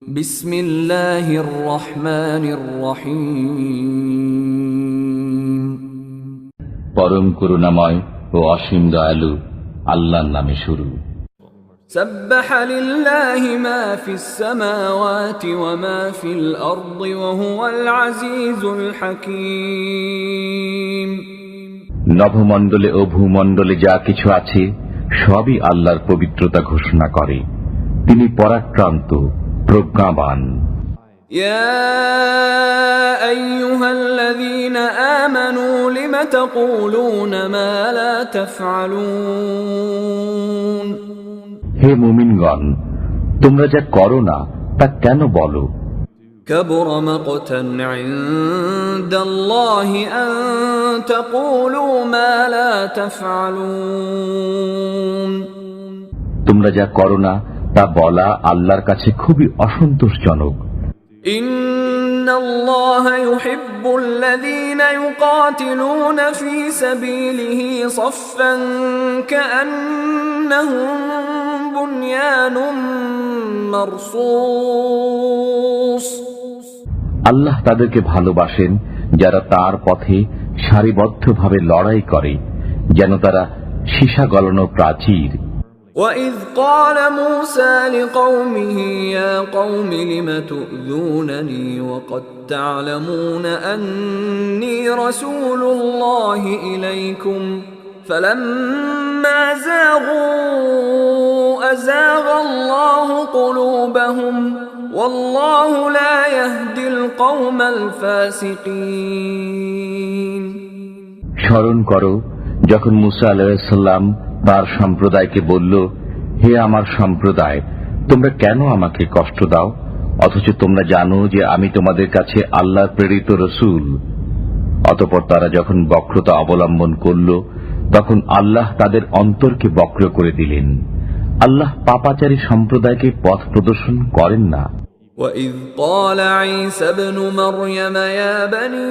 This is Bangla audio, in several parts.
বিসমিল্লাহির রহমানির রহিম। পরম করুণাময় ও অসীম দয়ালু আল্লাহর নামে শুরু। সাব্বাহা লিল্লাহি মা ফিস সামাওয়াতি ওয়া মা ফিল আরদি ওয়া হুয়াল আজিজুল হাকীম। নভমণ্ডলে ও ভূমণ্ডলে যা কিছু আছে সবই আল্লাহর পবিত্রতা ঘোষণা করে। তিনি পরাক্রান্ত, প্রজ্ঞাবান। ইয়া আইয়ুহাল্লাযীনা আমানু লিমা তাকুলুনা মা লা তাফআলুন। হে মুমিনগণ, তোমরা যা করো না তা কেন বলো? كبر مقتا عند الله أن تقولوا ما لا تفعلون। তোমরা যা করো না তা বলা আল্লাহর কাছে খুবই অসন্তোষজনক। إن الله يحب الذين يقاتلون في سبيله صفا كأنهم بنيان مرصوص। আল্লাহ তাদেরকে ভালোবাসেন যারা তার পথে সারিবদ্ধভাবে লড়াই করে, যেন তারা সীসা গলানো প্রাচীর। وَإِذْ قَالَ مُوسَى لِقَوْمِهِ يَا قَوْمِ لِمَ تُؤْذُونَنِي وَقَدْ تَعْلَمُونَ أَنِّي رَسُولُ اللَّهِ إِلَيْكُمْ فَلَمَّا زَاغُوا أَزَاغَ اللَّهُ قُلُوبَهُمْ وَاللَّهُ لَا يَهْدِي الْقَوْمَ الْفَاسِقِينَ। স্মরণ করো যখন মুসা আলাইহিস সালাম তার সম্প্রদায়কে বলল, হে আমার সম্প্রদায়, তোমরা কেন আমাকে কষ্ট দাও, অথচ তোমরা জানো যে আমি তোমাদের কাছে আল্লাহর প্রেরিত রসূল। অতঃপর তারা যখন বক্রতা অবলম্বন করল, তখন আল্লাহ তাদের অন্তরকে বক্র করে দিলেন। আল্লাহ পাপাচারী সম্প্রদায়কে পথ প্রদর্শন করেন না। وَإِذْ قَالَ عِيسَى ابْنُ مَرْيَمَ يَا بَنِي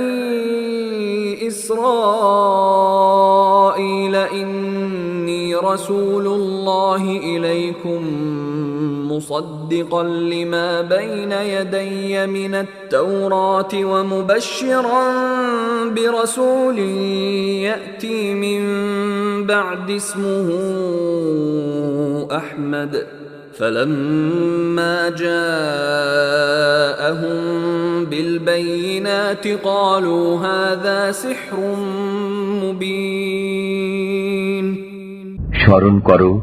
إِسْرَائِيلَ إِنِّي رَسُولُ اللَّهِ إِلَيْكُمْ مُصَدِّقًا لِمَا بَيْنَ يَدَيَّ مِنَ التَّوْرَاةِ وَمُبَشِّرًا بِرَسُولٍ يَأْتِي مِن بَعْدِ اسْمُهُ أَحْمَدُ فَلَمَّا جَاءَهُم بِالْبَيِّنَاتِ قَالُوا هَذَا سِحْرٌ مُبِينٌ। স্মরণ করো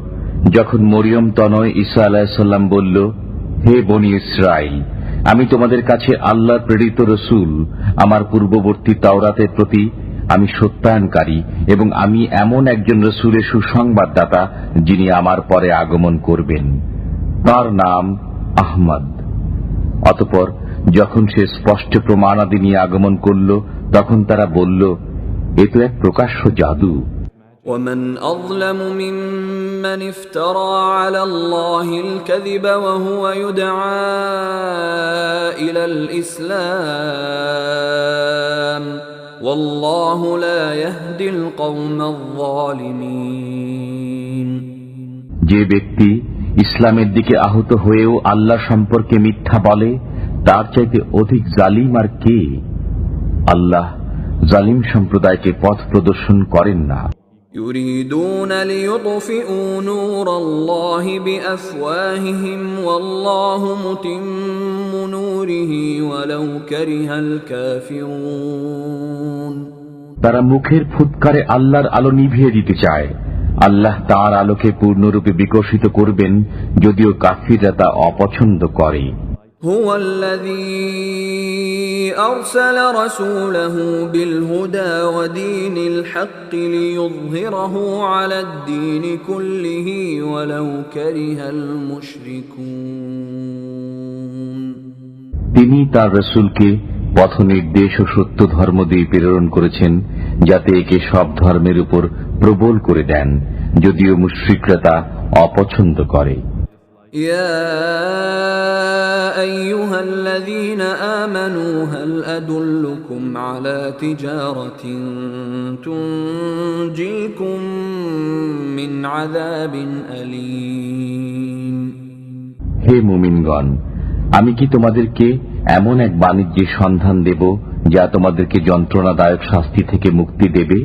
যখন মরিয়ম তনয় ঈসা আলাইহিস সালাম বলল, হে বনি ইসরাইল, আমি তোমাদের কাছে আল্লাহর প্রেরিত রসূল। আমার পূর্ববর্তী তাওরাতের প্রতি আমি সত্যায়নকারী এবং আমি এমন একজন রসূলের সুসংবাদদাতা যিনি আমার পরে আগমন করবেন। তার নাম আহমদ। অতঃপর যখন সে স্পষ্ট প্রমাণাদি নিয়ে আগমন করল, তখন তারা বলল, এ তো এক প্রকাশ্য জাদু। ومن أظلم ممن افترى على الله الكذب وهو يدعى إلى الإسلام والله لا يهدي القوم الظالمين। যে ব্যক্তি ইসলামের দিকে আহত হয়েও আল্লাহ সম্পর্কে মিথ্যা বলে, তার চাইতে অধিক জালিম আর কে? আল্লাহ জালিম সম্প্রদায়কে পথ প্রদর্শন করেন না। يريدون ليطفئوا نور الله بأفواههم والله متم نوره ولو كره الكافرون। তারা মুখের ফুৎকারে আল্লাহর আলো নিভিয়ে দিতে চায়। আল্লাহ তার আলোকে পূর্ণরূপে বিকশিত করবেন, যদিও কাফিররা তা অপছন্দ করে। هو الذي أرسل رسوله بالهدى ودين الحق ليظهره على الدين كله ولو كره المشركون। তিনি তার রসূলকে পথ নির্দেশ ও সত্য ধর্ম দিয়ে প্রেরণ করেছেন, যাতে একে সব ধর্মের উপর প্রবল করে দেন, যদিও মুশরিকরা তা অপছন্দ করে। يا أيها الذين آمنوا هل أدلكم على تجارة تنجيكم من عذاب أليم। হে মুমিনগণ, আমি কি তোমাদেরকে এমন এক বাণিজ্যের সন্ধান দেব যা তোমাদেরকে যন্ত্রণাদায়ক শাস্তি থেকে মুক্তি দেবে?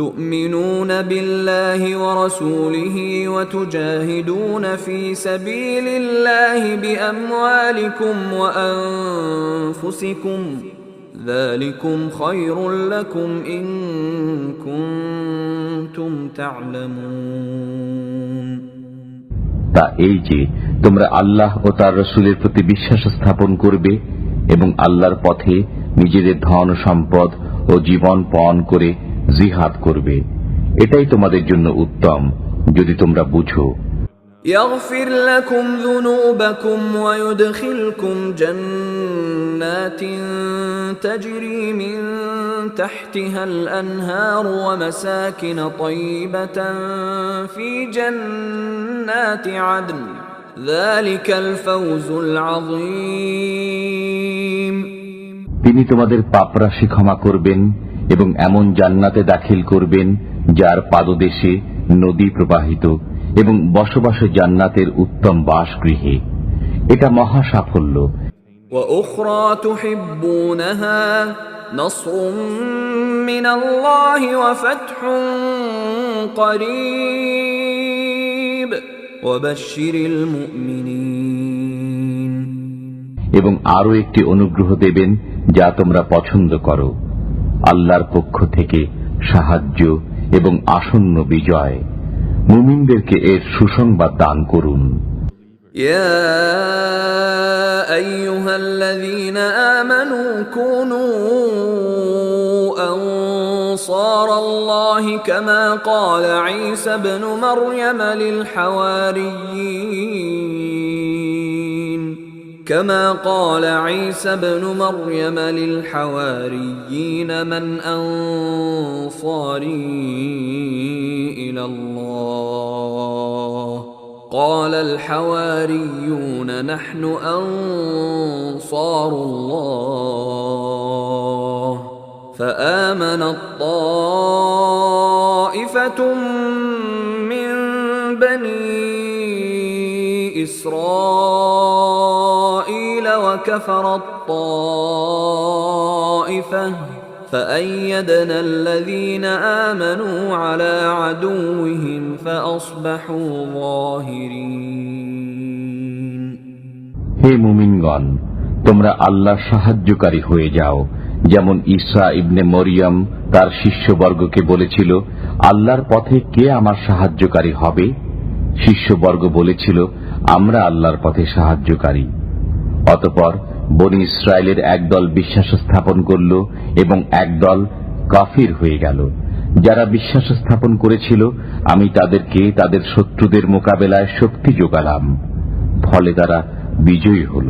تؤمنون بالله ورسوله وتجاهدون في سبيل الله بأموالكم وأنفسكم ذلكم خير لكم إن كنتم تعلمون। তা এই যে তোমরা আল্লাহ ও তার রাসূলের প্রতি বিশ্বাস স্থাপন করবে এবং আল্লাহর পথে নিজেদের ধন সম্পদ ও জীবন পণ করে জিহাদ করবে, এটাই তোমাদের জন্য উত্তম যদি তোমরা বুঝো। يغفر لكم ذنوبكم ويدخلكم جنات تجري من تحتها الأنهار ومساكن طيبة في جنات عدن ذلك الفوز العظيم। তিনি তোমাদের পাপরাশি ক্ষমা করবেন এবং এমন জান্নাতে দাখিল করবেন যার পাদদেশে নদী প্রবাহিত এবং বসবাসে জান্নাতের উত্তম বাসগৃহে, এটা মহা সাফল্য। وأخرى تحبونها نصر من الله وفتح قريب وبشر المؤمنين। এবং আরো একটি অনুগ্রহ দেবেন যা তোমরা পছন্দ করো, আল্লাহর পক্ষ থেকে সাহায্য এবং আসন্ন বিজয়। মুমিনদেরকে এর সুসংবাদ দান করুন। يا أيها الذين آمنوا كونوا أنصار الله كما قال عيسى ابن مريم للحواريين من أنصاري إلى الله قال الحواريون نحن أنصار الله فآمنت طائفة من بني إسرائيل وكفرت طائفة فأيدنا الذين آمنوا على عدوهم فأصبحوا ظاهرين। হে মুমিনগণ, তোমরা আল্লাহর সাহায্যকারী হয়ে যাও, যেমন ঈসা ইবনে মরিয়ম তার শিষ্যবর্গকে বলেছিল, আল্লাহর পথে কে আমার সাহায্যকারী হবে? শিষ্যবর্গ বলেছিল, আমরা আল্লাহর পথে সাহায্যকারী। অতঃপর বনি ইসরায়েলের একদল বিশ্বাস স্থাপন করল এবং একদল কাফির হয়ে গেল। যারা বিশ্বাস স্থাপন করেছিল আমি তাদেরকে তাদের শত্রুদের মোকাবেলায় শক্তি যোগালাম, ফলে তারা বিজয়ী হল।